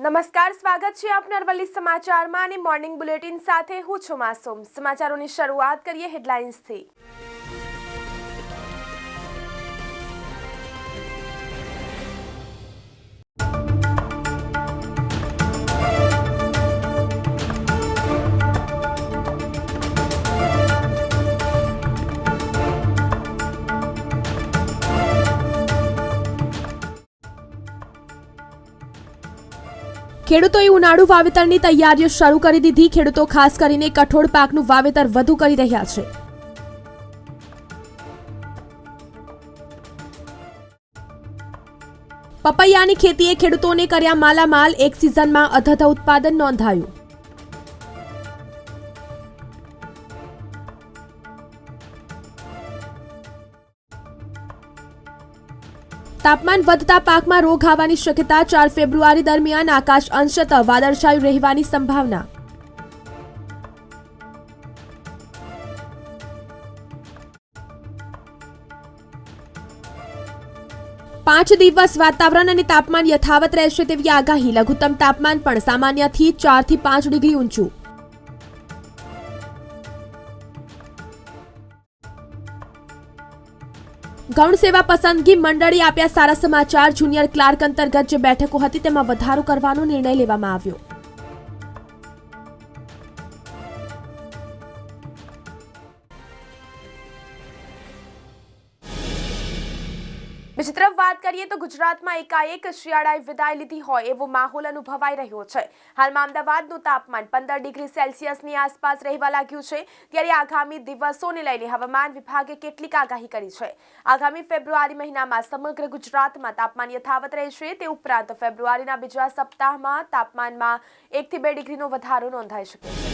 નમસ્કાર, સ્વાગત છે આપના અરવલ્લી સમાચારમાં અને મોર્નિંગ બુલેટિન સાથે હું છું માસૂમ। સમાચારોની શરૂઆત કરીએ હેડલાઇન્સથી। ખેડૂતોએ ઉનાળુ વાવેતરની તૈયારીઓ શરૂ કરી દીધી। ખેડૂતો ખાસ કરીને કઠોળ પાકનું વાવેતર વધુ કરી રહ્યા છે। પપૈયાની ખેતીએ ખેડૂતોને કર્યા માલામાલ। એક સિઝનમાં અધધ ઉત્પાદન નોંધાયું। તાપમાન વધતા પાકમાં રોગ આવવાની શક્યતા। 4 ફેબ્રુઆરી દરમિયાન આકાશ અંશતઃ વાદળછાયું રહેવાની સંભાવના। પાંચ દિવસ વાતાવરણ અને તાપમાન યથાવત રહેશે તેવી આગાહી। લઘુત્તમ તાપમાન પણ સામાન્યથી 4 થી 5 ડિગ્રી ઊંચું। ગૌણ સેવા પસંદગી મંડળે આપ્યા સારા સમાચાર। જુનિયર ક્લાર્ક અંતર્ગત જે બેઠકો હતી તેમાં વધારો કરવાનો નિર્ણય લેવામાં આવ્યો। બીજી તરફ વાત કરીએ તો ગુજરાતમાં એકાએક શિયાળાએ વિદાય લીધી હોય એવો માહોલ અનુભવાઈ રહ્યો છે। હાલમાં અમદાવાદનું તાપમાન 15 ડિગ્રી સેલ્સિયસની આસપાસ રહેવા લાગ્યું છે। ત્યારે આગામી દિવસોને લઈને હવામાન વિભાગે કેટલીક આગાહી કરી છે। આગામી ફેબ્રુઆરી મહિનામાં સમગ્ર ગુજરાતમાં તાપમાન યથાવત રહેશે। તે ઉપરાંત ફેબ્રુઆરીના બીજા સપ્તાહમાં તાપમાનમાં 1 થી 2 ડિગ્રીનો વધારો નોંધાઈ શકે છે।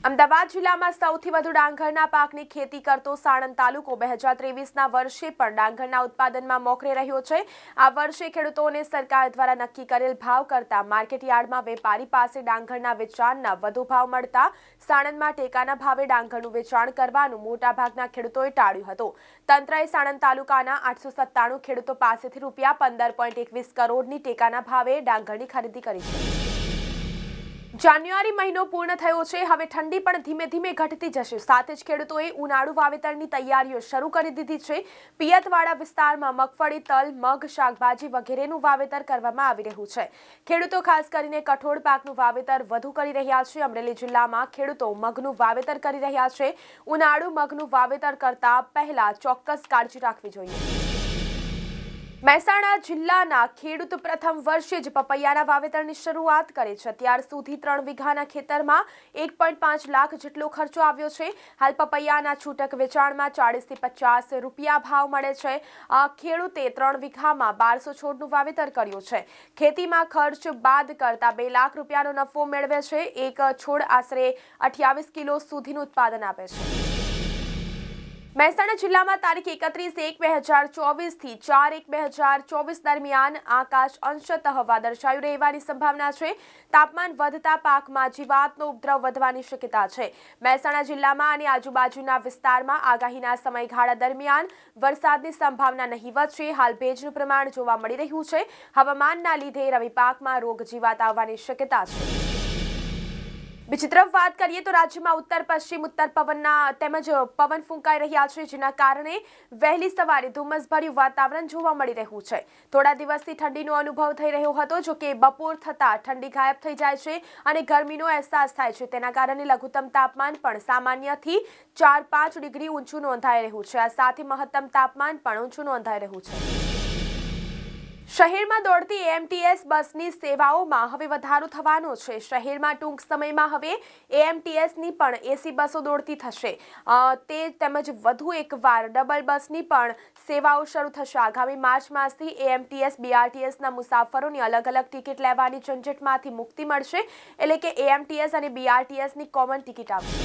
અમદાવાદ જિલ્લામાં સૌથી વધુ ડાંગરના પાકની ખેતી કરતો સાણંદ તાલુકો 2023ના વર્ષે પણ ડાંગરના ઉત્પાદનમાં મોખરે રહ્યો છે। આ વર્ષે ખેડૂતોને સરકાર દ્વારા નક્કી કરેલ ભાવ કરતા માર્કેટ યાર્ડમાં વેપારી પાસે ડાંગરના વેચાણના વધુ ભાવ મળતા સાણંદમાં ટેકાના ભાવે ડાંગરનું વેચાણ કરવાનું મોટાભાગના ખેડૂતોએ ટાળ્યું હતું। તંત્રએ સાણંદ તાલુકાના 897 ખેડૂતો પાસેથી ₹15.21 કરોડની ટેકાના ભાવે ડાંગરની ખરીદી કરી છે। જાન્યુઆરી મહિનો પૂર્ણ થયો છે। હવે ઠંડી પણ ધીમે ધીમે ઘટતી જશે। સાથે જ ખેડૂતોએ ઉનાળુ વાવેતરની તૈયારીઓ શરૂ કરી દીધી છે। પિયતવાળા વિસ્તારમાં મગફળી, તલ, મગ, શાકભાજી વગેરેનું વાવેતર કરવામાં આવી રહ્યું છે। ખેડૂતો ખાસ કરીને કઠોળ પાકનું વાવેતર વધુ કરી રહ્યા છે। અમરેલી જિલ્લામાં ખેડૂતો મગનું વાવેતર કરી રહ્યા છે। ઉનાળુ મગનું વાવેતર કરતા પહેલા ચોક્કસ કાળજી રાખવી જોઈએ। મહેસાણા જિલ્લાના ખેડૂત પ્રથમ વર્ષે જ પપૈયાના વાવેતરની શરૂઆત કરે છે। અત્યાર સુધી 3 વીઘાના ખેતરમાં 1.5 લાખ જેટલો ખર્ચો આવ્યો છે। હાલ પપૈયાના છૂટક વેચાણમાં 40 થી 50 રૂપિયા ભાવ મળે છે। ખેડૂતે 3 વીઘામાં 1200 છોડનું વાવેતર કર્યું છે। ખેતીમાં ખર્ચ બાદ કરતા 2 લાખ રૂપિયાનો નફો મેળવે છે। એક છોડ આશરે 28 કિલો સુધીનું ઉત્પાદન આપે છે। મહેસાણા જિલ્લામાં તારીખ 31/1/2024 થી 4/1/2024 દરમિયાન આકાશ અંશતઃ વાદળછાયું રહેવાની સંભાવના છે। તાપમાન વધતા પાકમાં જીવાતનો ઉપદ્રવ વધવાની શક્યતા છે। મહેસાણા જિલ્લામાં અને આજુબાજુના વિસ્તારમાં આગાહીના સમયગાળા દરમિયાન વરસાદની સંભાવના નહીવત છે। હાલ ભેજનું પ્રમાણ જોવા મળી રહ્યું છે। હવામાનના લીધે રવિ પાકમાં રોગ જીવાત આવવાની શક્યતા છે। બીજી તરફ વાત કરીએ તો રાજ્યમાં ઉત્તર પશ્ચિમ ઉત્તર પવનના તેમજ પવન ફૂંકાઈ રહ્યા છે, જેના કારણે વહેલી સવારે ધુમ્મસભર્યું વાતાવરણ જોવા મળી રહ્યું છે। થોડા દિવસથી ઠંડીનો અનુભવ થઈ રહ્યો હતો, જો કે બપોર થતાં ઠંડી ગાયબ થઈ જાય છે અને ગરમીનો અહેસાસ થાય છે। તેના કારણે લઘુત્તમ તાપમાન પણ સામાન્યથી 4-5 ડિગ્રી ઊંચું નોંધાઈ રહ્યું છે। આ સાથે મહત્તમ તાપમાન પણ ઊંચું નોંધાઈ રહ્યું છે। શહેરમાં દોડતી એએમટીએસ બસની સેવાઓમાં હવે વધારો થવાનો છે। શહેરમાં ટૂંક સમયમાં હવે એએમટીએસની પણ એસી બસો દોડતી થશે। તેમજ વધુ એકવાર ડબલ બસની પણ સેવાઓ શરૂ થશે। આગામી માર્ચ માસથી એએમટીએસ બીઆરટીએસના મુસાફરોની અલગ અલગ ટિકિટ લેવાની ઝંઝટમાંથી મુક્તિ મળશે। એટલે કે એએમટીએસ અને બીઆરટીએસની કોમન ટિકિટ આવશે।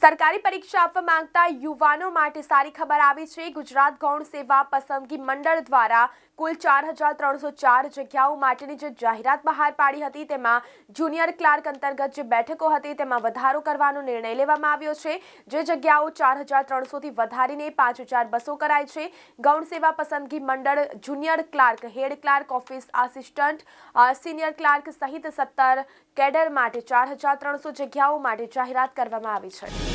સરકારી પરીક્ષા આપવા માંગતા યુવાનો માટે સારી ખબર આવી છે। ગુજરાત ગૌણ સેવા પસંદગી મંડળ દ્વારા કુલ 4,304 જગ્યાઓ માટેની જે જાહેરાત બહાર પાડી હતી તેમાં જુનિયર ક્લાર્ક અંતર્ગત જે બેઠકો હતી તેમાં વધારો કરવાનો નિર્ણય લેવામાં આવ્યો છે। જે જગ્યાઓ 4,300થી વધારીને 5,200 કરાઈ છે। ગૌણ સેવા પસંદગી મંડળ junior clerk, head clerk, office assistant, senior clerk સહિત 17 કેડર માટે 4,300 જગ્યાઓ માટે જાહેરાત કરવામાં આવી છે।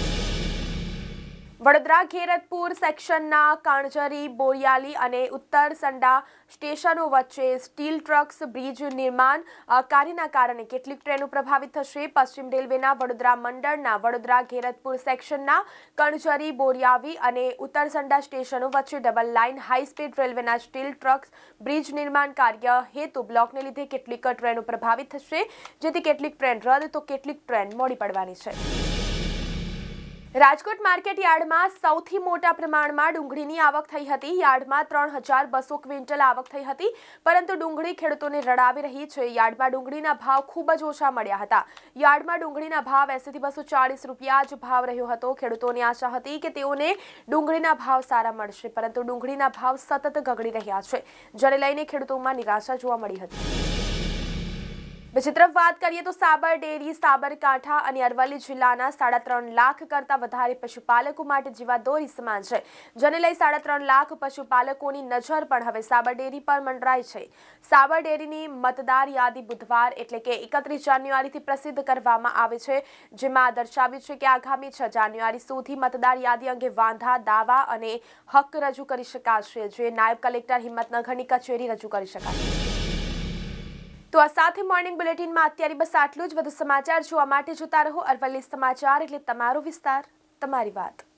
વડોદરા ઘેરતપુર સેક્શનના કાણજરી, બોરિયાલી અને ઉત્તર સંડા સ્ટેશનો વચ્ચે સ્ટીલ ટ્રક્સ બ્રિજ નિર્માણ કાર્યના કારણે કેટલીક ટ્રેનો પ્રભાવિત થશે। પશ્ચિમ રેલવેના વડોદરા મંડળના વડોદરા ઘેરતપુર સેક્શનના કણજરી, બોરિયાવી અને ઉત્તરસંડા સ્ટેશનો વચ્ચે ડબલ લાઇન હાઈ સ્પીડ રેલવેના સ્ટીલ ટ્રક્સ બ્રિજ નિર્માણ કાર્ય હેતુ બ્લોકને લીધે કેટલીક ટ્રેનો પ્રભાવિત થશે, જેથી કેટલીક ટ્રેન રદ તો કેટલીક ટ્રેન મોડી પડવાની છે। રાજકોટ માર્કેટ યાર્ડમાં સૌથી મોટા પ્રમાણમાં ડુંગળીની આવક થઈ હતી। યાર્ડમાં 3,200 ક્વિન્ટલ આવક થઈ હતી, પરંતુ ડુંગળી ખેડૂતોને રડાવી રહી છે। યાર્ડમાં ડુંગળીના ભાવ ખૂબ જ ઓછા મળ્યા હતા। યાર્ડમાં ડુંગળીના ભાવ 80 થી 240 રૂપિયા જ ભાવ રહ્યો હતો। ખેડૂતોની આશા હતી કે તેઓને ડુંગળીના ભાવ સારા મળશે, પરંતુ ડુંગળીના ભાવ સતત ગગડી રહ્યા છે, જેને લઈને ખેડૂતોમાં નિરાશા જોવા મળી હતી। બીજી તરફ વાત કરીએ તો સાબર ડેરી સાબરકાંઠા અને અરવલ્લી જિલ્લાના 3.5 લાખ કરતાં વધારે પશુપાલકો માટે જીવાદોરી સમાન છે, જેને લઈ 3.5 લાખ પશુપાલકોની નજર પણ હવે સાબર ડેરી પર મંડરાઈ છે। સાબર ડેરીની મતદાર યાદી બુધવાર એટલે કે 31 જાન્યુઆરીથી પ્રસિદ્ધ કરવામાં આવે છે, જેમાં દર્શાવ્યું છે કે આગામી 6 જાન્યુઆરી સુધી મતદાર યાદી અંગે વાંધા, દાવા અને હક રજૂ કરી શકાશે, જે નાયબ કલેક્ટર હિંમતનગરની કચેરી રજૂ કરી શકાશે। તો આ સાથે મોર્નિંગ બુલેટિનમાં અત્યારે બસ આટલું જ। વધુ સમાચાર જોવા માટે જોતા રહો અરવલ્લી સમાચાર, એટલે તમારો વિસ્તાર, તમારી વાત।